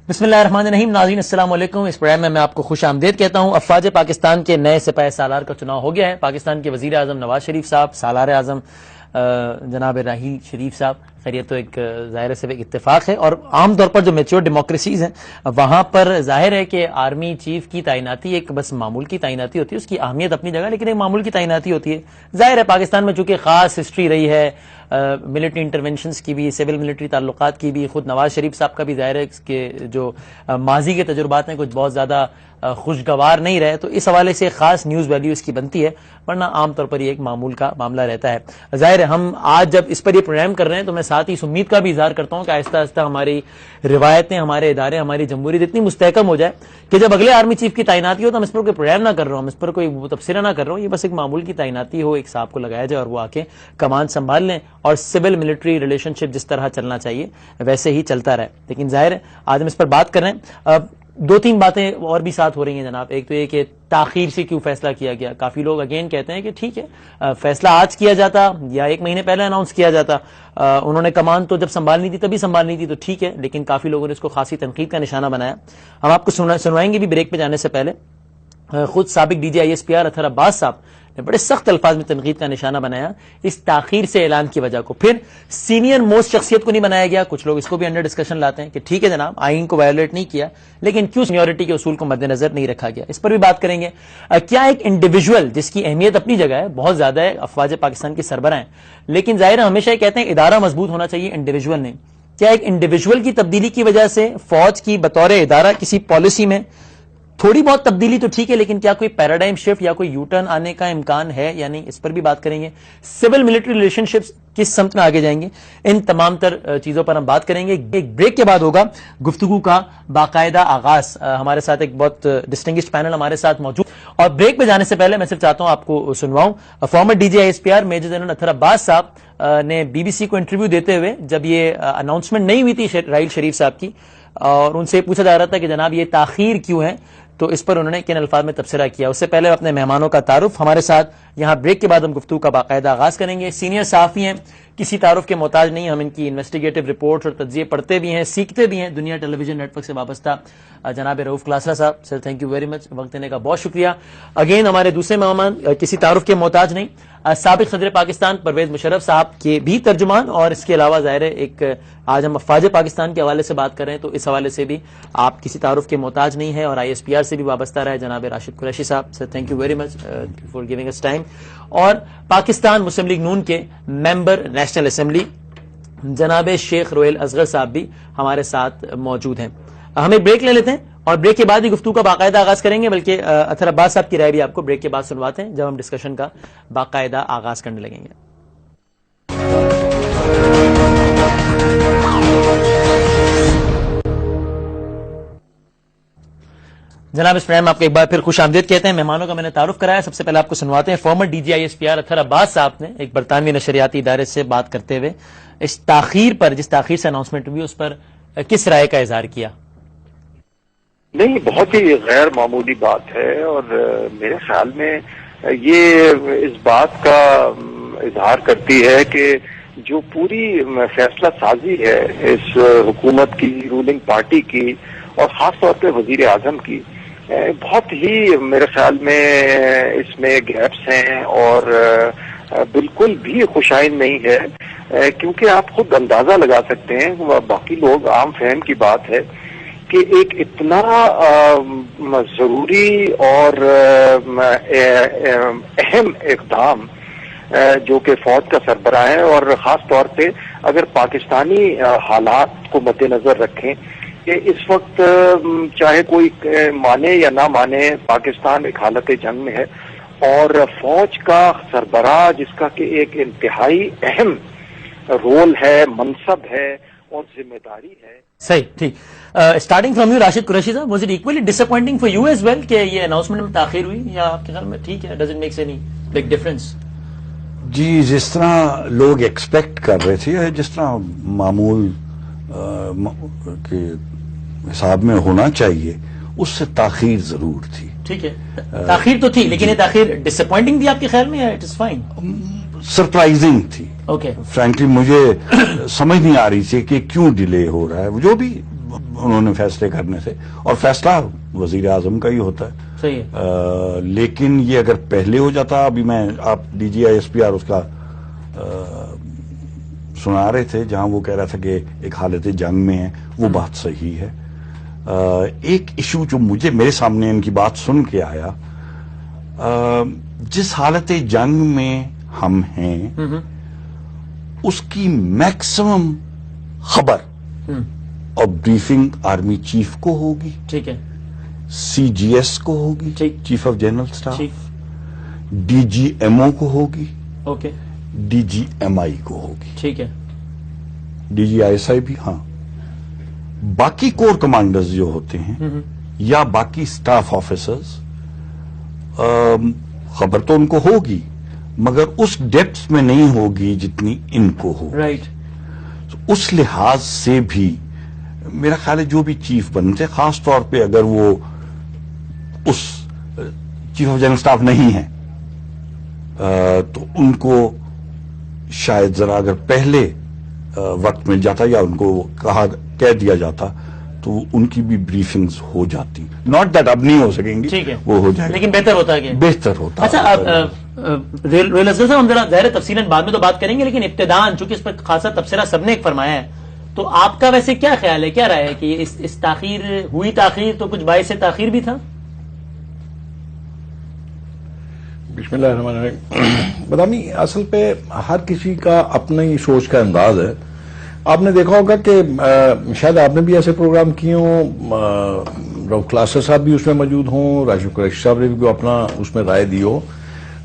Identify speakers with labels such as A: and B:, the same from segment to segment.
A: بسم اللہ الرحمن الرحیم. ناظرین السلام علیکم. اس پروگرام میں آپ کو خوش آمدید کہتا ہوں. افواج پاکستان کے نئے سپاہ سالار کا چناؤ ہو گیا ہے. پاکستان کے وزیر اعظم نواز شریف صاحب، سالار اعظم جناب راحیل شریف صاحب. خیر یہ تو ایک ظاہر سے ایک اتفاق ہے، اور عام طور پر جو میچور ڈیموکریسیز ہیں وہاں پر ظاہر ہے کہ آرمی چیف کی تعیناتی ایک بس معمول کی تعیناتی ہوتی ہے. اس کی اہمیت اپنی جگہ، لیکن ایک معمول کی تعیناتی ہوتی ہے. ظاہر ہے پاکستان میں چونکہ خاص ہسٹری رہی ہے ملٹری انٹرونشنز کی بھی، سول ملٹری تعلقات کی بھی، خود نواز شریف صاحب کا بھی ظاہر ہے کہ جو ماضی کے تجربات ہیں کچھ بہت زیادہ خوشگوار نہیں رہے، تو اس حوالے سے خاص نیوز ویلیو اس کی بنتی ہے، ورنہ عام طور پر یہ ایک معمول کا معاملہ رہتا ہے. ظاہر ہے ہم آج جب اس پر یہ پروگرام کر رہے ہیں تو میں ساتھ ہی اس امید کا بھی اظہار کرتا ہوں کہ آہستہ آہستہ ہماری روایتیں، ہمارے ادارے، ہماری جمہوریت اتنی مستحکم ہو جائے کہ جب اگلے آرمی چیف کی تعیناتی ہو تو ہم اس پر کوئی پروگرام نہ کر رہا ہوں، اس پر کوئی تبصرہ نہ کر رہا ہوں، یہ بس ایک معمول کی تعیناتی ہو، ایک صاحب کو لگایا جائے اور وہ آ کے کمان سنبھال لیں اور سول ملٹری ریلیشن شپ جس طرح چلنا چاہیے ویسے ہی چلتا رہے. لیکن ظاہر ہے آج ہم اس پر بات کر رہے ہیں. دو تین باتیں اور بھی ساتھ ہو رہی ہیں جناب. ایک تو یہ کہ تاخیر سے کیوں فیصلہ کیا گیا. کافی لوگ اگین کہتے ہیں کہ ٹھیک ہے فیصلہ آج کیا جاتا یا ایک مہینے پہلے اناؤنس کیا جاتا، انہوں نے کمان تو جب سنبھالنی تھی تبھی سنبھالنی تھی تو ٹھیک ہے، لیکن کافی لوگوں نے اس کو خاصی تنقید کا نشانہ بنایا. ہم آپ کو سنوائیں گے بھی بریک پہ جانے سے پہلے. خود سابق D G I S P R Athar Abbas صاحب نے بڑے سخت الفاظ میں تنقید کا نشانہ بنایا اس تاخیر سے اعلان کی وجہ کو. پھر سینئر موسٹ شخصیت کو نہیں بنایا گیا. کچھ لوگ اس کو بھی انڈر ڈسکشن لاتے ہیں کہ ٹھیک ہے جناب آئین کو وائلیٹ نہیں کیا، لیکن کیوں سینیورٹی کے اصول کو مد نظر نہیں رکھا گیا، اس پر بھی بات کریں گے. کیا ایک انڈیویجول جس کی اہمیت اپنی جگہ ہے، بہت زیادہ ہے، افواج پاکستان کے سربراہ ہیں، لیکن ظاہر ہمیشہ یہ کہتے ہیں ادارہ مضبوط ہونا چاہیے، انڈیویجول نہیں. کیا ایک انڈیویجول کی تبدیلی کی وجہ سے فوج کی بطور ادارہ کسی پالیسی میں تھوڑی بہت تبدیلی تو ٹھیک ہے، لیکن کیا کوئی پیراڈائم شفٹ یا کوئی یو ٹرن آنے کا امکان ہے یا نہیں، اس پر بھی بات کریں گے. سول ملٹری ریلیشن شپس کس سمت میں آگے جائیں گے، ان تمام تر چیزوں پر ہم بات کریں گے. ایک بریک کے بعد ہوگا گفتگو کا باقاعدہ آغاز. ہمارے ساتھ ایک بہت ڈسٹنگشڈ پینل ہمارے ساتھ موجود، اور بریک پہ جانے سے پہلے میں صرف چاہتا ہوں آپ کو سنواؤں. Former D G I S P R major general Athar Abbas صاحب نے بی بی سی کو انٹرویو دیتے ہوئے جب یہ اناؤنسمنٹ نہیں ہوئی تھی راحیل شریف صاحب کی، اور ان سے پوچھا جا رہا تھا کہ جناب یہ تاخیر کیوں ہے، تو اس پر انہوں نے کن الفاظ میں تبصرہ کیا. اس سے پہلے اپنے مہمانوں کا تعارف. ہمارے ساتھ یہاں بریک کے بعد ہم گفتگو کا باقاعدہ آغاز کریں گے. سینئر صحافی ہیں، کسی تعارف کے محتاج نہیں، ہم ان کی انویسٹیگیٹو رپورٹس اور تجزیے پڑھتے بھی ہیں، سیکھتے بھی ہیں. دنیا ٹیلی ویژن نیٹ ورک سے وابستہ جناب رؤوف کلاسرا صاحب، سر تھینک یو ویری مچ، وقت دینے کا بہت شکریہ. اگین ہمارے دوسرے مہمان کسی تعارف کے محتاج نہیں، سابق صدر پاکستان پرویز مشرف صاحب کے بھی ترجمان، اور اس کے علاوہ ظاہر ہے ایک آج ہم افواج پاکستان کے حوالے سے بات کر رہے ہیں تو اس حوالے سے بھی آپ کسی تعارف کے محتاج نہیں ہیں، اور آئی ایس پی آر سے بھی وابستہ رہے جناب راشد قریشی صاحب. Sir thank you very much for giving this time. اور پاکستان مسلم لیگ نون کے ممبر نیشنل اسمبلی جناب شیخ رویل اصغر صاحب بھی ہمارے ساتھ موجود ہیں. ہمیں بریک لے لیتے ہیں اور بریک کے بعد ہی گفتگو کا باقاعدہ آغاز کریں گے، بلکہ اطہر عباس صاحب کی رائے بھی آپ کو بریک کے بعد سنواتے ہیں جب ہم ڈسکشن کا باقاعدہ آغاز کرنے لگیں گے. جناب اس پروگرام آپ کو ایک بار پھر خوش آمدید کہتے ہیں. مہمانوں کا میں نے تعارف کرایا، سب سے پہلے آپ کو سنواتے ہیں. Former D G I S P R Athar Abbas صاحب نے ایک برطانوی نشریاتی ادارے سے بات کرتے ہوئے اس تاخیر پر، جس تاخیر سے اناؤنسمنٹ ہوئی، اس پر کس رائے کا اظہار کیا؟
B: نہیں، بہت ہی غیر معمولی بات ہے، اور میرے خیال میں یہ اس بات کا اظہار کرتی ہے کہ جو پوری فیصلہ سازی ہے اس حکومت کی، رولنگ پارٹی کی، اور خاص طور پہ وزیر اعظم کی، بہت ہی میرے خیال میں اس میں گیپس ہیں اور بالکل بھی خوشائن نہیں ہے، کیونکہ آپ خود اندازہ لگا سکتے ہیں، باقی لوگ عام فہم کی بات ہے کہ ایک اتنا ضروری اور اہم اقدام جو کہ فوج کا سربراہ ہے، اور خاص طور پہ اگر پاکستانی حالات کو مد نظر رکھیں کہ اس وقت چاہے کوئی مانے یا نہ مانے پاکستان ایک حالت جنگ میں ہے، اور فوج کا سربراہ جس کا کہ ایک انتہائی اہم رول ہے، منصب ہے اور ذمہ داری ہے.
A: صحیح، ٹھیک. Starting from you Rashid Qureshi صاحب، was it actually disappointing for you as well کہ یہ اناؤنسمنٹ میں تاخیر ہوئی، یا آپ کے خیال میں ٹھیک ہے، does it make any big difference?
C: جی، جس طرح لوگ ایکسپیکٹ کر رہے تھے، جس طرح معمول کے حساب میں ہونا چاہیے، اس سے تاخیر ضرور تھی.
A: ٹھیک ہے، تاخیر تو تھی، لیکن یہ تاخیر ڈس اپوائنٹنگ تھی آپ کے خیال میں یا اٹ از فائن؟
C: سرپرائزنگ تھی.
A: اوکے،
C: فرینکلی مجھے سمجھ نہیں آ رہی تھی کہ کیوں ڈیلے ہو رہا ہے. جو بھی انہوں نے فیصلے کرنے سے، اور فیصلہ وزیر اعظم کا ہی ہوتا ہے.
A: صحیح ہے.
C: لیکن یہ اگر پہلے ہو جاتا، ابھی میں آپ DGISPR اس کا سنا رہے تھے جہاں وہ کہہ رہا تھا کہ ایک حالت جنگ میں ہے، وہ بات صحیح ہے. ایک ایشو جو میرے سامنے ان کی بات سن کے آیا، جس حالت جنگ میں ہم ہیں اس کی میکسیمم خبر اور بریفنگ آرمی چیف کو ہوگی،
A: ٹھیک ہے.
C: CGS کو ہوگی،
A: ٹھیک.
C: چیف آف جنرل اسٹاف،
A: ٹھیک.
C: DGMO کو ہوگی،
A: اوکے.
C: DGMI کو ہوگی،
A: ٹھیک ہے.
C: DGISI بھی. ہاں، باقی کور کمانڈرز جو ہوتے ہیں یا باقی سٹاف آفیسرز، خبر تو ان کو ہوگی مگر اس ڈیپتھ میں نہیں ہوگی جتنی ان کو ہو.
A: رائٹ.
C: اس لحاظ سے بھی میرا خیال ہے جو بھی چیف بنتے، خاص طور پہ اگر وہ اس چیف آف جنرل سٹاف نہیں ہے، تو ان کو شاید ذرا اگر پہلے وقت مل جاتا یا ان کو کہہ دیا جاتا تو ان کی بھی بریفنگز ہو جاتی. ناٹ دیٹ اب نہیں ہو سکیں گی،
A: ٹھیک ہے،
C: وہ ہو جائے گی،
A: لیکن بہتر ہوتا ہے کہ
C: بہتر ہوتا.
A: اچھا. ریل اصغر صاحب، ہم ذرا ظاہر تفصیلاً بعد میں تو بات کریں گے، لیکن ابتداءً چونکہ اس پر خاصا تبصرہ سب نے ایک فرمایا ہے، تو آپ کا ویسے کیا خیال ہے، کیا رائے ہے کہ اس تاخیر ہوئی، تاخیر تو کچھ باعث تاخیر بھی تھا؟
D: بسم اللہ الرحمن الرحیم. بدامی، اصل پہ ہر کسی کا اپنا ہی سوچ کا انداز ہے. آپ نے دیکھا ہوگا کہ شاید آپ نے بھی ایسے پروگرام کیے ہوں، رؤف کلاسر صاحب بھی اس میں موجود ہوں، راجیو قریشی صاحب نے بھی اپنا اس میں رائے دی ہو،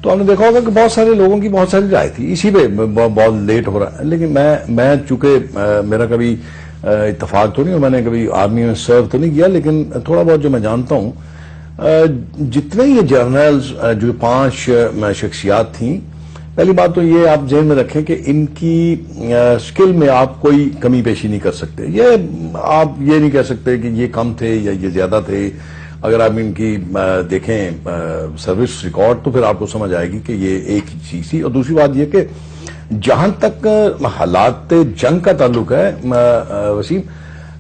D: تو آپ نے دیکھا ہوگا کہ بہت سارے لوگوں کی بہت ساری رائے تھی. اسی پہ بہت لیٹ ہو رہا ہے. لیکن میں چونکہ میرا کبھی اتفاق تو نہیں ہو، میں نے کبھی آرمی میں سرو تو نہیں کیا، لیکن تھوڑا بہت جو میں جانتا ہوں، جتنے یہ جرنلز جو 5 شخصیات تھیں، پہلی بات تو یہ آپ ذہن میں رکھیں کہ ان کی سکل میں آپ کوئی کمی پیشی نہیں کر سکتے. آپ یہ نہیں کہہ سکتے کہ یہ کم تھے یا یہ زیادہ تھے. اگر آپ ان کی دیکھیں سروس ریکارڈ تو پھر آپ کو سمجھ آئے گی کہ یہ ایک ہی چیز تھی. اور دوسری بات یہ کہ جہاں تک حالات جنگ کا تعلق ہے وسیم،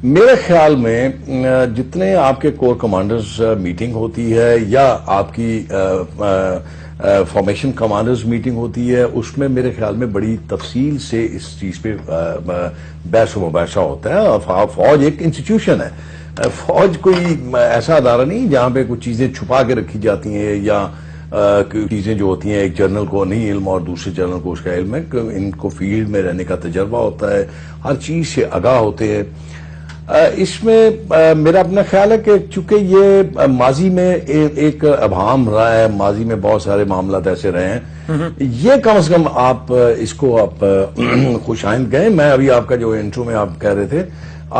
D: میرے خیال میں جتنے آپ کے کور کمانڈرز میٹنگ ہوتی ہے یا آپ کی فارمیشن کمانڈرز میٹنگ ہوتی ہے، اس میں میرے خیال میں بڑی تفصیل سے اس چیز پہ بحث و مباحثہ ہوتا ہے. اور فوج ایک انسٹیٹیوشن ہے، فوج کوئی ایسا ادارہ نہیں جہاں پہ کچھ چیزیں چھپا کے رکھی جاتی ہیں یا چیزیں جو ہوتی ہیں ایک جنرل کو نہیں علم اور دوسرے جنرل کو اس کا علم ہے. ان کو فیلڈ میں رہنے کا تجربہ ہوتا ہے، ہر چیز سے آگاہ ہوتے ہیں. اس میں میرا اپنا خیال ہے کہ چونکہ یہ ماضی میں ایک ابہام رہا ہے، ماضی میں بہت سارے معاملات ایسے رہے ہیں، یہ کم از کم آپ اس کو آپ خوش آئند گئے. میں ابھی آپ کا جو انٹرو میں آپ کہہ رہے تھے،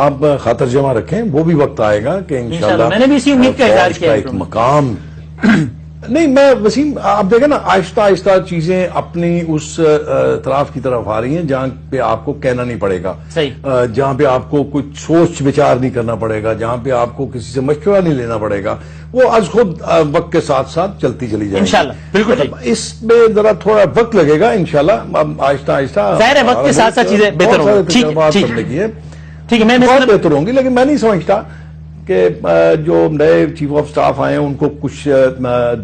D: آپ خاطر جمع رکھیں، وہ بھی وقت آئے گا کہ انشاءاللہ
A: میں نے بھی اسی امید کا اظہار کیا
D: ایک مقام نہیں. میں وسیم، آپ دیکھیں نا، آہستہ آہستہ چیزیں اپنی اس طرف کی طرف آ رہی ہیں جہاں پہ آپ کو کہنا نہیں پڑے گا، جہاں پہ آپ کو کچھ سوچ وچار نہیں کرنا پڑے گا، جہاں پہ آپ کو کسی سے مشورہ نہیں لینا پڑے گا. وہ از خود وقت کے ساتھ ساتھ چلتی چلی جائے گی
A: انشاءاللہ. بالکل
D: اس میں ذرا تھوڑا وقت لگے گا انشاءاللہ. آہستہ آہستہ
A: ظاہر ہے وقت کے ساتھ ساتھ چیزیں بہتر ہوں گی. ٹھیک ہے،
D: بہت بہتر ہوں گی. لیکن میں نہیں سمجھتا کہ جو نئے چیف آف سٹاف آئے ہیں ان کو کچھ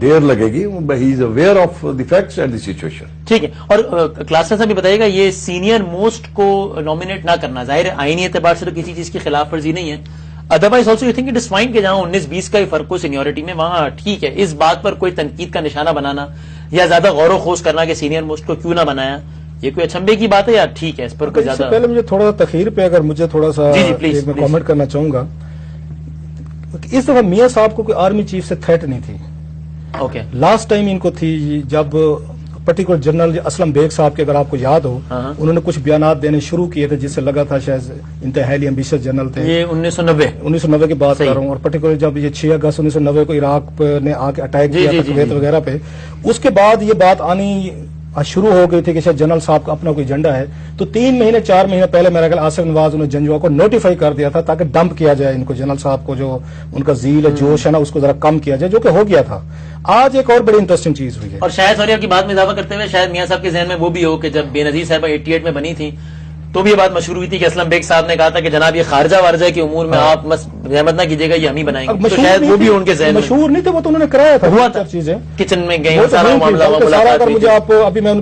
D: دیر لگے گی. He is aware of the facts and the situation.
A: ٹھیک ہے. اور کلاسر صاحب بھی بتائیے گا، یہ سینئر موسٹ کو نامینیٹ نہ کرنا ظاہر ہے آئینی اعتبار سے تو کسی چیز کی خلاف ورزی نہیں ہے. Otherwise also you think it is fine کہ جہاں 19-20 کا ہی فرق ہو سینیورٹی میں، وہاں ٹھیک ہے. اس بات پر کوئی تنقید کا نشانہ بنانا یا زیادہ غور و خوض کرنا کہ سینئر موسٹ کو کیوں نہ بنایا، یہ کوئی اچھمبے کی بات ہے یا ٹھیک ہے؟ اس پر کوئی زیادہ
E: پہلے مجھے تھوڑا سا تخیر پہ اگر مجھے تھوڑا سا میں کامنٹ کرنا چاہوں گا. اس دفعہ میاں صاحب کو کوئی آرمی چیف سے تھریٹ نہیں تھی.
A: اوکے.
E: لاسٹ ٹائم ان کو تھی جب پرٹیکولر جنرل اسلم بیگ صاحب کے، اگر آپ کو یاد ہو، انہوں نے کچھ بیانات دینے شروع کیے تھے جس سے لگا تھا شاید انتہائی ایمبیشس جنرل تھے.
A: یہ 1990
E: کی بات کر رہا ہوں. اور پرٹیکولر جب یہ 6 اگست 1990 کو عراق نے آ کے اٹیک کیا تھا کویت وغیرہ پہ، اس کے بعد یہ بات آنی شروع ہو گئی تھی کہ شاید جنرل صاحب کا اپنا کوئی ایجنڈا ہے. تو 3 مہینے 4 مہینے پہلے میرا خیال آصف نواز انہوں نے جنجوا کو نوٹیفائی کر دیا تھا تاکہ ڈمپ کیا جائے ان کو، جنرل صاحب کو جو ان کا ذیل ہے، جوش ہے نا، اس کو ذرا کم کیا جائے، جو کہ ہو گیا تھا. آج ایک اور بڑی انٹرسٹنگ چیز ہوئی ہے.
A: اور شاید سوری آپ کی بات میں اضافہ کرتے ہوئے، شاید میاں صاحب کے ذہن میں وہ بھی ہو کہ جب بے نظیر صاحبہ 88 میں بنی تھی تو بھی یہ بات مشہور ہوئی تھی کہ اسلم بیگ صاحب نے کہا تھا کہ جناب یہ خارجہ وارجہ کے امور میں آپ رحمت نہ کیجیے گا، یہ ہم ہی بنائیں گے، تو شاید وہ بھی ان کے ذہن میں
E: مشہور نہیں تھے، وہ تو انہوں نے کرایا تھا،
A: ہوا تھا
E: چیزیں
A: کچن میں گئے،
E: وہ تو
A: سارا
E: نہیں تھی،
A: معاملہ ہوا،
E: بلکہ سارا
A: ملاقات
E: اگر
A: ہوئی
E: مجھے
A: تھی۔
E: آپ ابھی میں ان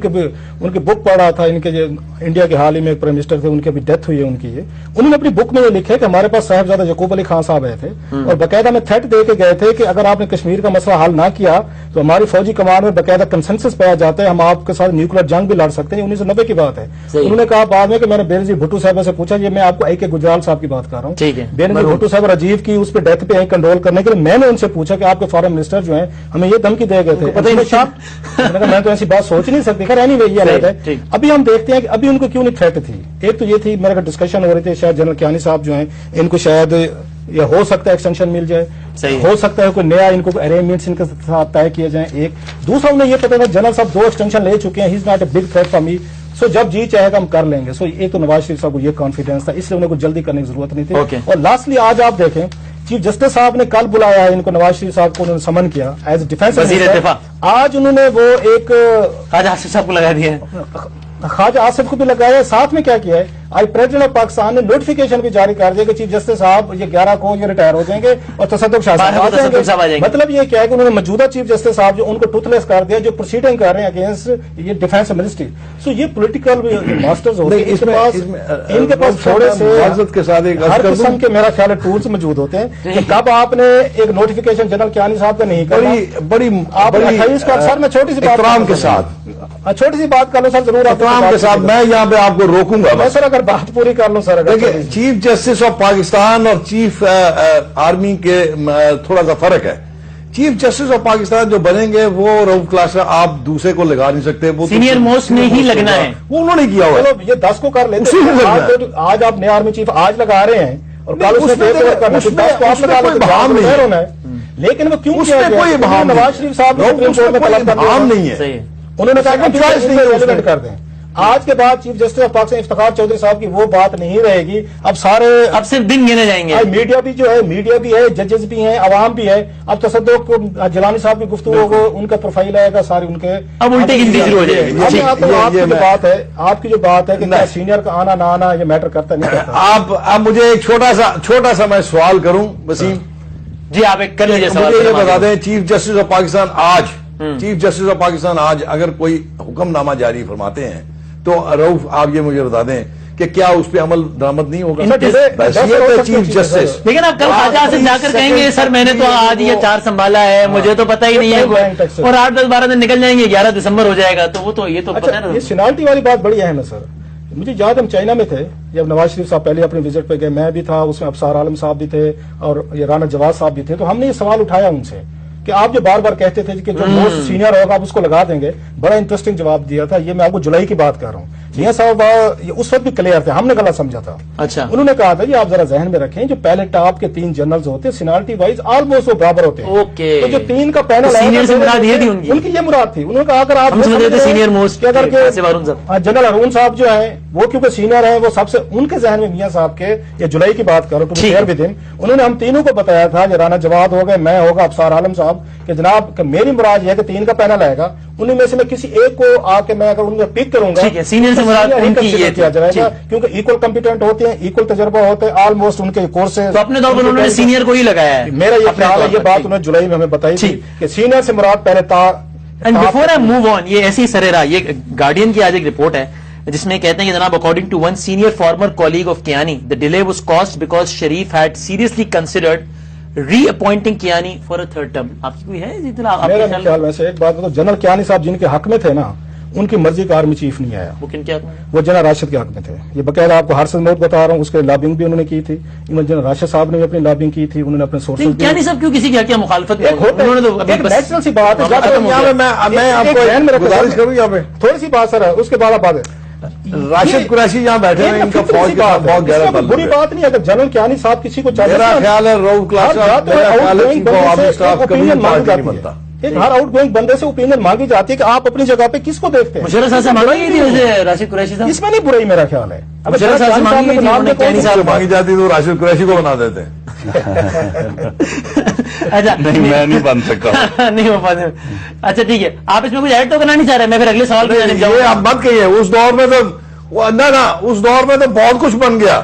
E: کے بک پڑھ رہا تھا، ان کے جو انڈیا کے حال ہی میں ایک پرائم منسٹر تھے، ان کی ابھی ڈیتھ ہوئی ہے ان کی، یہ انہوں نے اپنی بک میں یہ لکھا ہے کہ ہمارے پاس صاحبزادہ یعقوب علی خان صاحب آئے تھے اور باقاعدہ میں تھریٹ دے کے گئے تھے کہ اگر آپ نے کشمیر کا مسئلہ حل نہ کیا تو ہماری فوجی کمان میں باقاعدہ کنسنسس پایا جاتا ہے، ہم آپ کے ساتھ نیوکلیر جنگ بھی لڑ سکتے ہیں۔ 1990 کی بات ہے۔ انہوں نے کہا بعد میں کہ میں نے بینظیر بھٹو صاحب سے پوچھا، یہ میں آپ کو اے کے گجرال صاحب کی بات کر رہا ہوں،
A: ٹھیک ہے،
E: بینظیر بھٹو صاحب راجیو کی اس پہ ڈیتھ پہ کنٹرول کرنے کے لیے میں نے ان سے پوچھا کہ آپ کے فارن منسٹر جو ہیں ہمیں یہ دھمکی دے گئے تھے،
A: پتہ ہی نہیں
E: میں نے کہا میں تو ایسی بات سوچ نہیں سکتی، خیر اینی وے یہ الگ ہے۔ ابھی ہم دیکھتے ہیں کہ ابھی ان کو کیوں نہیں تھریٹ تھی۔ ایک تو یہ تھی میرے ڈسکشن ہو رہی تھی، شاید جنرل کیانی صاحب جو ہیں ان کو شاید یہ ہو سکتا ہے ایکسٹینشن مل جائے، ہو سکتا ہے کوئی نیا ان کو ارینجمنٹس ان کے ساتھ طے کیے جائیں۔ ایک دوسرا انہیں یہ پتا تھا جنرل صاحب 2 ایکسٹینشن لے چکے ہیں، he is not a big threat for me, so جب جی چاہے گا ہم کر لیں گے۔ سو ایک تو نواز شریف صاحب کو یہ کانفیڈینس تھا، اس لیے انہیں کو جلدی کرنے کی ضرورت نہیں تھی۔ اور لاسٹلی آج آپ دیکھیں چیف جسٹس صاحب نے کل بلایا ہے ان کو، نواز شریف صاحب کو انہوں نے سمن کیا ایز اے ڈیفینس
A: وزیر دفاع،
E: آج انہوں نے وہ ایک
A: خواجہ آصف صاحب کو لگا دیا ہے،
E: خواجہ آصف کو بھی لگایا ہے، ساتھ میں کیا کیا ہے آج پریزیڈنٹ آف پاکستان نے نوٹیفیکیشن بھی جاری کر دیا کہ چیف جسٹس صاحب یہ 11 کو یہ ریٹائر ہو جائیں گے اور تصدق شاہ صاحب آ جائیں گے۔ مطلب یہ کیا ہے کہ انہوں نے موجودہ چیف جسٹس صاحب جو ان کو ٹوتھ لیس کر دیا، جو پروسیڈنگ کر رہے ہیں اگینسٹ یہ ڈیفینس منسٹری۔ سو یہ پولیٹیکل ماسٹرز ہوتے ہیں، ان کے پاس تھوڑے سے
D: کے ساتھ
E: ہر قسم کے میرا خیال ہے ٹولز موجود ہوتے ہیں کہ کب آپ نے ایک نوٹیفیکیشن جنرل کیانی صاحب کا نہیں کرنا،
D: بڑی
E: آپ 28 کا سر میں چھوٹی سی بات
D: احترام کے ساتھ
E: چھوٹی سی بات کر لو سر، ضرور
D: احترام کے ساتھ میں یہاں پہ آپ کو روکوں گا
E: میں سر اگر بات پوری کر لوں سر۔
D: دیکھیں چیف جسٹس آف پاکستان اور چیف آرمی کے تھوڑا سا فرق ہے۔ چیف جسٹس آف پاکستان جو بنیں گے وہ رؤف کلاسا آپ دوسرے کو لگا نہیں سکتے، وہ
A: سینئر موسٹ میں ہی لگنا ہے،
D: وہ انہوں نے کیا ہوا ہے۔
E: چلو یہ 10 کو کر لیتے ہیں، آج آپ نئے آرمی چیف آج لگا رہے ہیں اور کل اس نے 10 کو آپ لگا لیں تو ہونا ہے، لیکن وہ کیوں کیا گیا؟ نواز شریف صاحب نے سپریم کورٹ میں طلب کر
D: عام نہیں ہے،
A: صحیح ہے،
E: انہوں نے کہا کہ چوائس نہیں کر دیں۔ آج کے بعد chief justice of Pakistan Iftikhar Chaudhry صاحب کی وہ بات نہیں رہے گی، اب سارے
A: اب صرف دن گنے جائیں گے،
E: میڈیا بھی جو ہے، میڈیا بھی ہے، ججز بھی ہیں، عوام بھی ہے۔ اب تصدق جیلانی صاحب کی گفتگو کو ان کا پروفائل آئے گا سارے ان کے،
A: اب الٹی گنتی شروع ہو جائے گی۔
E: آپ کی جو بات ہے، آپ کی جو بات ہے کہ کیا سینئر کا آنا نہ آنا یہ میٹر کرتا نہیں کرتا؟
D: آپ مجھے ایک چھوٹا سا میں سوال کروں وسیم
A: جی آپ ایک کر لیجیے سوال،
D: مجھے یہ بتا دیں چیف جسٹس آف پاکستان آج اگر کوئی حکم نامہ جاری فرماتے ہیں تو رؤف آپ یہ مجھے بتا دیں کہ کیا اس پہ عمل درآمد نہیں ہوگا؟ چیف جسٹس
A: لیکن آپ کل خواجہ آصف جا کر کہیں گے سر میں نے تو آج یہ 4 سنبھالا ہے، مجھے تو پتہ ہی نہیں ہے، اور 8 10 12 دن نکل جائیں گے، 11 دسمبر ہو جائے گا، تو وہ تو یہ تو پتہ
E: یہ سینالٹی والی بات بڑی اہم ہے سر۔ مجھے یاد ہم چائنا میں تھے جب نواز شریف صاحب پہلے اپنے وزٹ پہ گئے، میں بھی تھا اس میں، ابصار عالم صاحب بھی تھے اور یہ رانا جواز صاحب بھی تھے، تو ہم نے یہ سوال اٹھایا ان سے کہ آپ جو بار بار کہتے تھے کہ جو موسٹ سینئر ہوگا آپ اس کو لگا دیں گے، بڑا انٹرسٹنگ جواب دیا تھا۔ یہ میں آپ کو جولائی کی بات کر رہا ہوں، میاں صاحب یہ اس وقت بھی کلیئر تھے، ہم نے غلط سمجھا تھا۔
A: اچھا
E: انہوں نے کہا تھا یہ آپ ذرا ذہن میں رکھیں جو پہلے ٹاپ کے 3 جنرلز ہوتے ہیں سینالٹی وائز آلموسٹ وہ برابر ہوتے ہیں، تو جو 3 کا پینل
A: سینئر سے مراد یہ تھی
E: ان کی یہ مراد تھی۔ انہوں نے کہا اگر آپ
A: سینئر موسٹ
E: اگر جنرل ارون صاحب جو ہیں وہ کیونکہ سینئر ہیں، وہ سب سے ان کے ذہن میں میاں صاحب کے یہ جولائی کی بات کرو ٹو بھی دن انہوں نے ہم تینوں کو بتایا تھا، یہ رانا جواد ہو گئے، میں ہوگا، ابصار عالم صاحب، کہ جناب کہ میری مراد یہ ہے کہ 3 کا پینل آئے گا، انہیں میں سے میں کسی ایک کو آ کے میں اگر ان میں پک کروں گا
A: سینئر سے مراد ان کی یہ
E: کیا جائے گا، کیونکہ ایکول کمپیٹنٹ ہوتے ہیں، ایکول تجربہ ہوتے ہیں، آلموسٹ ان کے کورسز،
A: تو اپنے طور پر انہوں نے سینئر کو ہی لگایا ہے۔
E: میرا یہ خیال ہے، یہ بات انہوں نے جولائی میں ہمیں بتائی تھی کہ سینئر سے مراد پہلے
A: and before I move on, یہ ایسی سریرا، یہ گارڈین کی آج ایک رپورٹ ہے جس میں کہتے ہیں کہ جناب according to one senior former colleague of Kayani the delay was caused because Sharif had seriously considered re-appointing Kayani for a third term۔ آپ کی کوئی ہے
E: میرا خیال ویسے ایک بات بتاؤ، جنرل کیانی صاحب جن کے حق میں تھے نا ان کی مرضی کا آرمی چیف نہیں آیا،
A: وہ کن کیا
E: وہ جنرل راشد کے حق میں تھے۔ یہ باقاعدہ آپ کو ہر سمت بتا رہا ہوں، اس کے لابنگ بھی انہوں نے کی تھی، ایون جنرل راشد صاحب نے بھی اپنی لابنگ کی تھی، انہوں نے اپنے سورسز
A: کیانی صاحب کیوں کسی کی مخالفت میں
E: انہوں نے ایک نیچرل سی بات ہے،
D: میں آپ کو گزارش کروں یہاں پہ
E: تھوڑی سی بات سر، اس کے بعد آپ بات ہے
D: راشد قریشی یہاں بیٹھے ہیں، ان کا فوج کے ساتھ بہت گہرا تعلق ہے۔
E: بری بات نہیں ہے اگر جنرل کیانی صاحب کسی کو چاہیے،
D: میرا خیال ہے رؤف کلاسا، میرا خیال ہے چیف آف آرمی اسٹاف کبھی پارٹی نہیں بنتا۔
E: ایک ہر آؤٹ گوئنگ بندے سے اوپینین مانگی جاتی ہے کہ آپ اپنی جگہ پہ کس کو دیکھتے ہیں۔
A: مشرف صاحب سے مانگی تھی ویسے راشد قریشی صاحب،
E: اس میں نہیں برائی میرا خیال ہے،
A: مشرف صاحب سے مانگی تھی، انہوں نے کیانی صاحب
D: مانگی جاتی تو راشد قریشی کو بنا دیتے۔
A: اچھا
C: میں نہیں بن سکتا،
A: نہیں ہو پاتے۔ اچھا ٹھیک ہے، آپ اس میں کچھ ایڈ تو کرنا نہیں چاہ رہے، میں پھر اگلے سوال پہ جانے
D: یہ آپ مت کہیے، اس دور میں تو وہ نہ اس دور میں تو بہت کچھ بن گیا.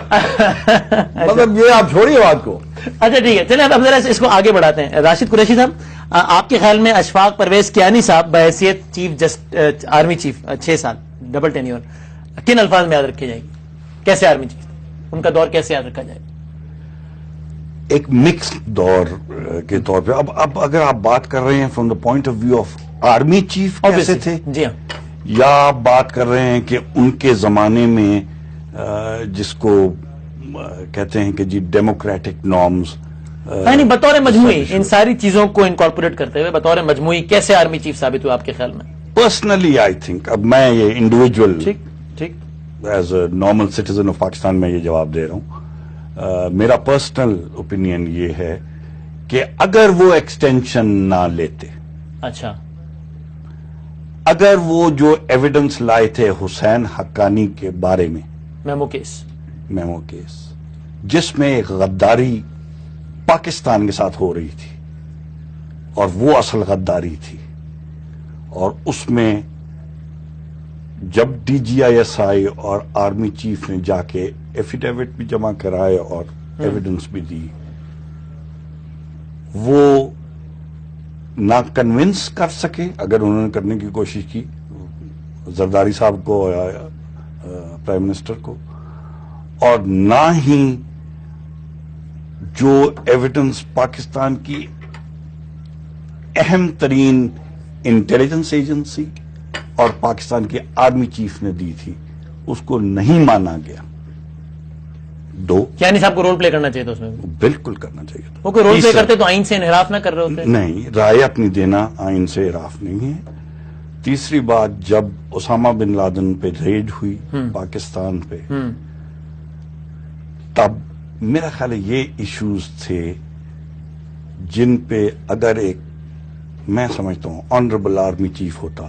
D: مطلب یہ آپ چھوڑیے بات کو.
A: اچھا ٹھیک ہے، چلیں اب ذرا اس کو آگے بڑھاتے ہیں. راشد قریشی صاحب، آپ کے خیال میں اشفاق پرویز کیانی صاحب بحیثیت چیف آرمی چیف 6 سال ڈبل ٹینیور کن الفاظ میں یاد رکھی جائے گی؟ کیسے آرمی چیف، ان کا دور کیسے یاد رکھا جائے گا؟
C: ایک مکس دور کے طور پہ اب اگر آپ بات کر رہے ہیں from the point of view of army chief کیسے تھے،
A: جی ہاں،
C: یا آپ بات کر رہے ہیں کہ ان کے زمانے میں جس کو کہتے ہیں کہ جی ڈیموکریٹک نارمز،
A: یعنی بطور مجموعی ان ساری چیزوں کو انکارپوریٹ کرتے ہوئے بطور مجموعی کیسے آرمی چیف ثابت ہوا آپ کے خیال میں؟
C: پرسنلی آئی تھنک، اب میں یہ انڈیویجول
A: ٹھیک
C: as a normal citizen of Pakistan میں یہ جواب دے رہا ہوں. میرا پرسنل اوپینین یہ ہے کہ اگر وہ ایکسٹینشن نہ لیتے،
A: اچھا،
C: اگر وہ جو ایویڈنس لائے تھے حسین حقانی کے بارے میں،
A: میمو کیس
C: جس میں ایک غداری پاکستان کے ساتھ ہو رہی تھی اور وہ اصل غداری تھی، اور اس میں جب D G I S I اور آرمی چیف نے جا کے ایفیڈیوٹ بھی جمع کرائے اور ایویڈنس بھی دی، وہ نہ کنونس کر سکے اگر انہوں نے کرنے کی کوشش کی زرداری صاحب کو یا پرائم منسٹر کو، اور نہ ہی جو ایویڈنس پاکستان کی اہم ترین انٹیلیجنس ایجنسی اور پاکستان کے آرمی چیف نے دی تھی اس کو نہیں مانا گیا.
A: کیانی صاحب کو رول پلے کرنا چاہیے تھا اس میں؟
C: بالکل کرنا چاہیے تھا.
A: وہ کوئی رول پلے کرتے تو آئین سے انحراف نہ کر رہے ہوتے؟
C: نہیں، رائے اپنی دینا آئین سے انحراف نہیں ہے. تیسری بات، جب اسامہ بن لادن پہ ریڈ ہوئی پاکستان پہ، تب میرا خیال ہے یہ ایشوز تھے جن پہ اگر ایک، میں سمجھتا ہوں آنریبل آرمی چیف ہوتا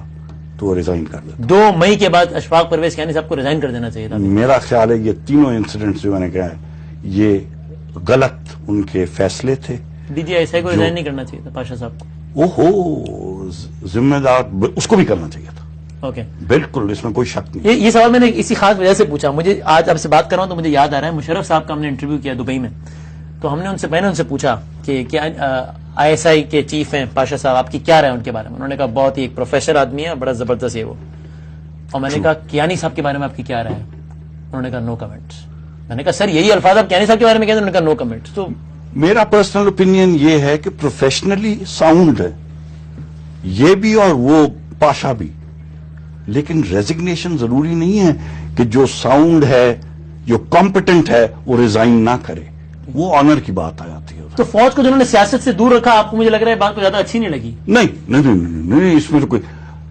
C: تو وہ ریزائن کر دیتا.
A: 2 مئی کے بعد اشفاق پرویز کیانی صاحب کو ریزائن کر دینا چاہیے تھا.
C: میرا خیال ہے یہ تینوں انسیڈنٹس جو میں نے کہا ہے یہ غلط ان کے فیصلے تھے.
A: D G I S I کو ریزائن نہیں کرنا چاہیے تھا پاشا صاحب کو؟
C: اوہو، ذمہ دار اس کو بھی کرنا چاہیے تھا.
A: اوکے،
C: بالکل، اس میں کوئی شک نہیں.
A: یہ سوال میں نے اسی خاص وجہ سے پوچھا. مجھے آج آپ سے بات کر رہا ہوں تو مجھے یاد آ رہا ہے مشرف صاحب کا ہم نے انٹرویو کیا دبئی میں، تو ہم نے میں نے ان سے پوچھا کہ کیا آئی ایس آئی کے چیف ہیں پاشا صاحب، آپ کی کیا رائے ان کے بارے میں؟ انہوں نے کہا بہت ہی ایک پروفیسر آدمی ہے، بڑا زبردست ہے وہ. اور میں نے کہا کیانی صاحب کے بارے میں آپ کی کیا رائے ہے؟ انہوں نے کہا نو کمنٹس. میں نے کہا سر یہی الفاظ آپ کیانی صاحب کے بارے میں کہتے ہیں؟ انہوں نے کہا نو کمنٹس. تو
C: میرا پرسنل اوپینین یہ ہے کہ پروفیشنلی ساؤنڈ ہے یہ بھی اور وہ پاشا بھی، لیکن ریزگنیشن ضروری نہیں ہے کہ جو ساؤنڈ ہے، جو کمپٹنٹ ہے، وہ ریزائن نہ کرے. وہ آنر کی بات آ جاتی ہے.
A: تو فوج کو جنہوں نے سیاست سے دور رکھا، آپ کو مجھے لگ رہا ہے بات کو زیادہ اچھی نہیں لگی؟
C: نہیں، اس میں تو کوئی،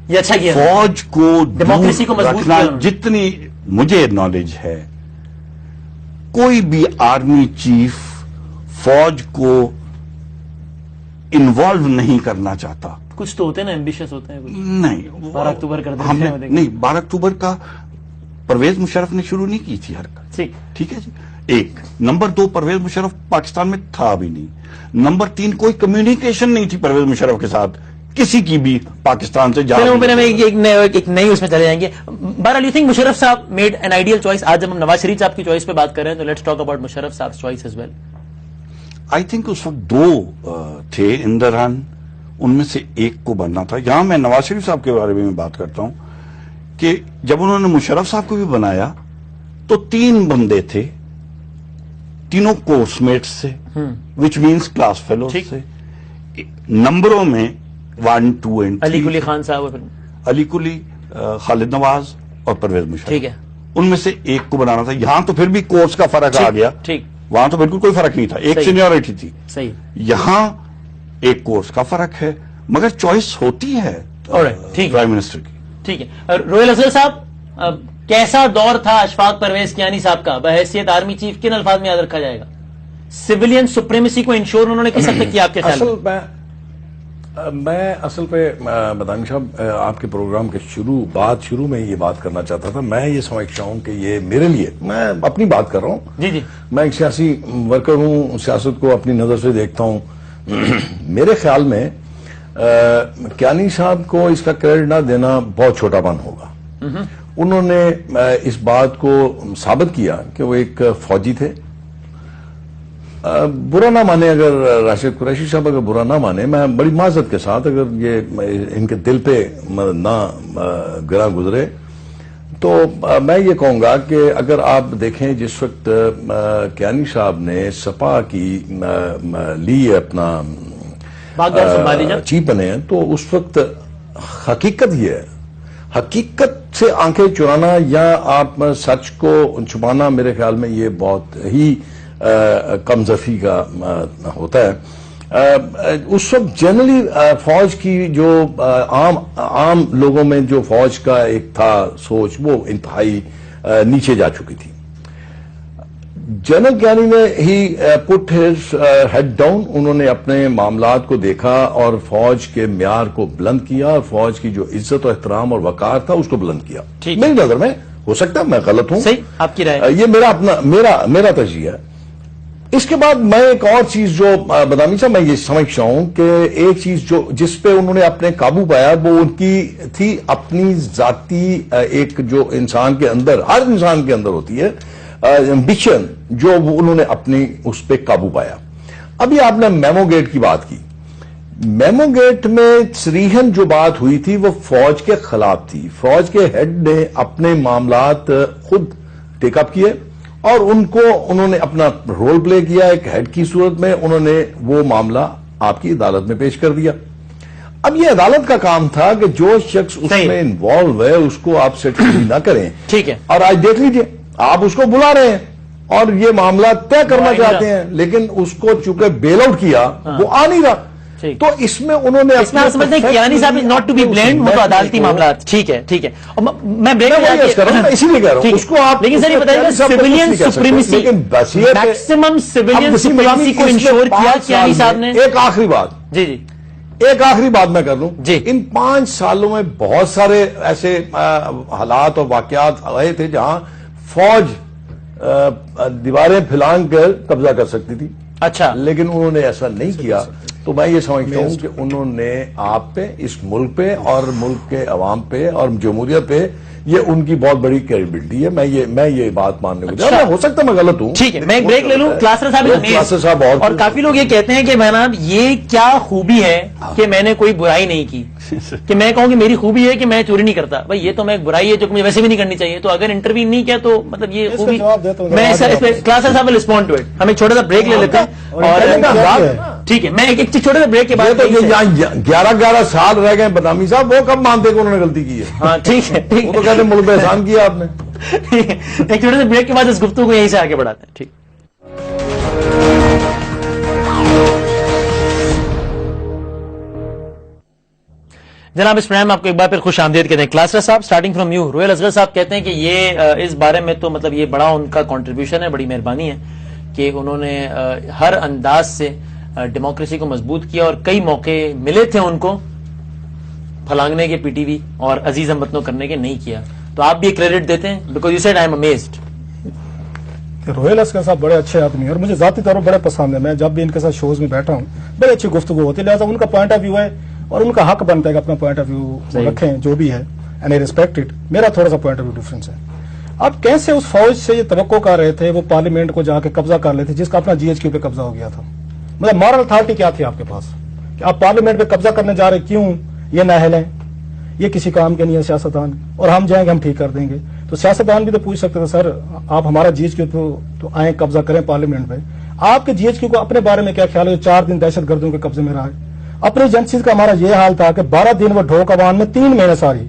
A: یہ اچھا کیا
C: فوج کو
A: ڈیموکریسی کو مضبوط
C: رکھنا،
A: کیا.
C: جتنی مجھے نالج ہے کوئی بھی آرمی چیف فوج کو انوالو نہیں کرنا چاہتا.
A: کچھ تو ہوتے ہیں نا، ایمبیشس ہوتے ہیں کچھ.
C: نہیں،
A: 12 اکتوبر کر
C: ہم نے
A: دیتے ہیں.
C: نہیں، 12 اکتوبر کا پرویز مشرف نے شروع نہیں کی تھی حرکت. ٹھیک ہے جی. 1 نمبر 2، پرویز مشرف پاکستان میں تھا بھی نہیں. نمبر 3، کوئی کمیونیکیشن نہیں تھی پرویز مشرف کے ساتھ کسی کی بھی پاکستان سے.
A: ایک نئی اس میں چلے جائیں گے. بہرحال یو تھنک مشرف صاحب میڈ این آئیڈیل چوائس. آج جب ہم نواز شریف صاحب کی چوائس پہ بات کر رہے ہیں تو لیٹس ٹاک اباؤٹ مشرف صاحب choice as well.
C: I think اس وقت 2 تھے ان دا رن، ان میں سے ایک کو بننا تھا. یہاں میں نواز شریف صاحب کے بارے میں بات کرتا ہوں کہ جب انہوں نے مشرف صاحب کو بھی بنایا تو 3 بندے تھے، تینوں کورس میٹس سے، وچ مینس کلاس فیلوز سے. نمبروں میں 1، 2 اینڈ 3.
A: علی کلی خان صاحب،
C: علی کلی، خالد نواز اور پرویز مشرف.
A: ٹھیک ہے،
C: ان میں سے ایک کو بنانا تھا. یہاں تو پھر بھی کورس کا فرق آ گیا.
A: ٹھیک،
C: وہاں تو بالکل کوئی فرق نہیں تھا، ایک سینیورٹی تھی.
A: صحیح.
C: یہاں ایک کورس کا فرق ہے، مگر چوائس ہوتی ہے پرائم منسٹر کی.
A: ٹھیک ہے. روہیل افضل صاحب، کیسا دور تھا اشفاق پرویز کیانی صاحب کا بحیثیت آرمی چیف؟ کن الفاظ میں یاد رکھا جائے گا؟ سویلین سپریمیسی کو انشور انہوں نے کس حد تک کیا آپ کے خیال میں؟
D: میں اصل پہ بدانی صاحب آپ کے پروگرام کے شروع میں یہ بات کرنا چاہتا تھا. میں یہ سمجھتا ہوں کہ یہ میرے لیے، میں اپنی بات کر رہا ہوں،
A: جی،
D: میں ایک سیاسی ورکر ہوں، سیاست کو اپنی نظر سے دیکھتا ہوں. میرے خیال میں کیانی صاحب کو اس کا کریڈٹ نہ دینا بہت چھوٹا پن ہوگا. انہوں نے اس بات کو ثابت کیا کہ وہ ایک فوجی تھے. برا نہ مانے اگر راشد قریشی صاحب اگر برا نہ مانے, میں بڑی معذرت کے ساتھ اگر یہ ان کے دل پہ نہ گرا گزرے, تو میں یہ کہوں گا کہ اگر آپ دیکھیں جس وقت کیانی صاحب نے سپا کی لی اپنا چیف بنے, تو اس وقت حقیقت یہ ہے, حقیقت سے آنکھیں چرانا یا آپ سچ کو چھپانا میرے خیال میں یہ بہت ہی کم ظرفی کا ہوتا ہے. اس وقت جنرلی فوج کی جو عام لوگوں میں جو فوج کا ایک تھا سوچ, وہ انتہائی نیچے جا چکی تھی. جنرل کیانی نے ہی پٹ ہز ہیڈ ڈاؤن, انہوں نے اپنے معاملات کو دیکھا اور فوج کے معیار کو بلند کیا, اور فوج کی جو عزت و احترام اور وقار تھا اس کو بلند کیا. میری نظر میں, ہو سکتا ہے میں غلط ہوں,
A: صحیح آپ کی رائے,
D: یہ میرا تجزیہ ہے. اس کے بعد میں ایک اور چیز جو بدامی صاحب میں یہ سمجھتا ہوں کہ ایک چیز جو جس پہ انہوں نے اپنے قابو پایا وہ ان کی تھی اپنی ذاتی ایک جو انسان کے اندر, ہر انسان کے اندر ہوتی ہے ایمبیشن, جو انہوں نے اپنی اس پہ قابو پایا. ابھی آپ نے میمو گیٹ کی بات کی. میمو گیٹ میں صریحاً جو بات ہوئی تھی وہ فوج کے خلاف تھی. فوج کے ہیڈ نے اپنے معاملات خود ٹیک اپ کیے اور انہوں نے اپنا رول پلے کیا, ایک ہیڈ کی صورت میں انہوں نے وہ معاملہ آپ کی عدالت میں پیش کر دیا. اب یہ عدالت کا کام تھا کہ جو شخص اس میں انوالو ہے اس کو آپ سیٹل نہ کریں.
A: ٹھیک ہے,
D: اور آج دیکھ لیجئے آپ اس کو بلا رہے ہیں اور یہ معاملہ طے کرنا چاہتے ہیں, لیکن اس کو چونکہ بیل آؤٹ کیا وہ آ نہیں رہا. تو اس میں انہوں نے
A: سمجھتے ہیں کیانی صاحب ناٹ ٹو بی بلیمڈ, وہ تو عدالتی معاملات. ٹھیک ہے, ٹھیک ہے, اور میں بریک
D: اسی لیے کہہ رہا ہوں اس کو آپ,
A: لیکن سر یہ بتائیے civilian supremacy, maximum civilian supremacy کو انشور کیا کیانی صاحب نے.
D: ایک آخری بات,
A: جی جی
D: ایک آخری بات میں کر لوں.
A: جی,
D: ان 5 سالوں میں بہت سارے ایسے حالات اور واقعات آئے تھے جہاں فوج دیواریں پھلانگ کر قبضہ کر سکتی تھی.
A: اچھا,
D: لیکن انہوں نے ایسا نہیں کیا. تو میں یہ سمجھتا ہوں کہ انہوں نے آپ پہ, اس ملک پہ اور ملک کے عوام پہ اور جمہوریت پہ, یہ ان کی بہت بڑی کریڈیبلٹی ہے. میں یہ بات ماننے کو جا, ہو سکتا ہے میں غلط ہوں.
A: ٹھیک ہے, میں ایک بریک لے لوں. کلاسر صاحب اور کافی لوگ یہ کہتے ہیں کہ جناب یہ کیا خوبی ہے کہ میں نے کوئی برائی نہیں کی, کہ میں کہوں کہ میری خوبی ہے کہ میں چوری نہیں کرتا. بھائی یہ تو میں ایک برائی ہے جو مجھے ویسے بھی نہیں کرنی چاہیے. تو اگر انٹرویو نہیں کیا تو مطلب یہ خوبی, میں کلاسر صاحب ول رسپونڈ ٹو اٹ. ہم ایک چھوٹا سا بریک لے لیتے ہیں اور ٹھیک ہے, میں ایک چھوٹے سے بریک کے بعد
D: 11 سال رہ گئے بدامی صاحب, وہ کب مانتے کہ انہوں نے غلطی کی ہے.
A: ہاں ٹھیک ہے,
D: وہ تو کہتے ہیں ملک پہ احسان کیا آپ نے.
A: ایک چھوٹے سے بریک کے بعد اس گفتگو کو یہیں سے آگے بڑھاتے ہیں. ٹھیک, جناب اس پروگرام میں آپ کو ایک بار پھر خوش آمدید کہتے ہیں. کلاسر صاحب, starting from you. Royal Asghar صاحب کہتے ہیں کہ یہ اس بارے میں تو مطلب یہ بڑا ان کا کنٹریبیوشن ہے, بڑی مہربانی ہے کہ انہوں نے ہر انداز سے ڈیموکریسی کو مضبوط کیا اور کئی موقع ملے تھے ان کو پھلانگنے کے پی ٹی وی اور عزیز ہم وطنوں کرنے کے, نہیں کیا. تو آپ بھی کریڈٹ دیتے ہیں because you said I am amazed.
E: Royal Asghar صاحب بڑے اچھے آدمی ہیں اور مجھے ذاتی طور پر بڑے پسند ہیں. میں جب بھی ان کے ساتھ شوز میں بیٹھا ہوں بڑی اچھی گفتگو ہوتی ہے, لہٰذا ان کا پوائنٹ آف ویو ہے اور ان کا حق بنتا ہے کہ اپنا پوائنٹ آف ویو رکھیں جو بھی ہے, اینڈ آئی ریسپیکٹ اٹ. میرا تھوڑا سا پوائنٹ آف ویو ڈفرینس ہے. اب کیسے اس فوج سے یہ توقع کر رہے تھے وہ پارلیمنٹ کو جا کے قبضہ کر لیتے جس کا اپنا جی ایچ کیو پہ قبضہ ہو گیا تھا. مطلب مارل اتھارٹی کیا تھی آپ کے پاس کہ آپ پارلیمنٹ پہ قبضہ کرنے جا رہے, کیوں یہ نااہل ہیں, یہ کسی کام کے نہیں ہے سیاستدان, اور ہم جائیں گے ہم ٹھیک کر دیں گے. تو سیاستدان بھی تو پوچھ سکتے تھے سر آپ ہمارا جی ایچ کیو تو آئیں قبضہ کریں پارلیمنٹ پہ. آپ کے جی ایچ کیو کو اپنے بارے میں کیا خیال ہے 4 دن دہشت گردوں کے قبضے میں رہا ہے. اپنی ایجنسیز کا ہمارا یہ حال تھا کہ 12 دن وہ ڈھوک عوان میں 3 مہینے ساری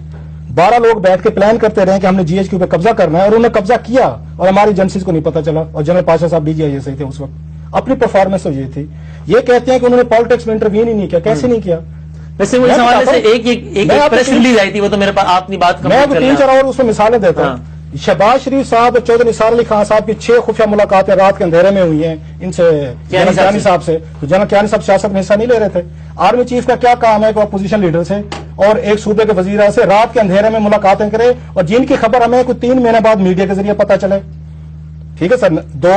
E: 12 لوگ بیٹھ کے پلان کرتے رہے کہ ہم نے جی ایچ کیو پہ قبضہ کرنا ہے, اور انہوں نے قبضہ کیا اور ہماری ایجنسیز کو نہیں پتا چلا. اور جنرل پاشا صاحب ڈی جی آئی صحیح تھے اس وقت, اپنی پرفارمنس تو یہ تھی. یہ کہتے ہیں کہ انہوں نے پالیٹکس میں انٹروین ہی نہیں کیا. کیسے نہیں کیا؟
A: ویسے وہ اس حوالے سے ایک پریس ریلیز آئی تھی, وہ تو میرے پاس آپ نے بات
E: میں 3-4 اور اس میں مثالیں دیتا ہوں. شہباز شریف صاحب اور چودھری نثار علی خان صاحب کی 6 خفیہ ملاقاتیں رات کے اندھیرے میں ہوئی ہیں ان سے جنرل کیانی صاحب سے. تو جنرل کیانی صاحب سیاست میں حصہ نہیں لے رہے تھے. آرمی چیف کا کیا کام ہے کہ اپوزیشن لیڈر سے اور ایک صوبے کے وزیر سے رات کے اندھیرے میں ملاقاتیں کرے, اور جن کی خبر ہمیں کوئی 3 مہینے بعد میڈیا کے ذریعے پتا چلے. ٹھیک ہے سر. 2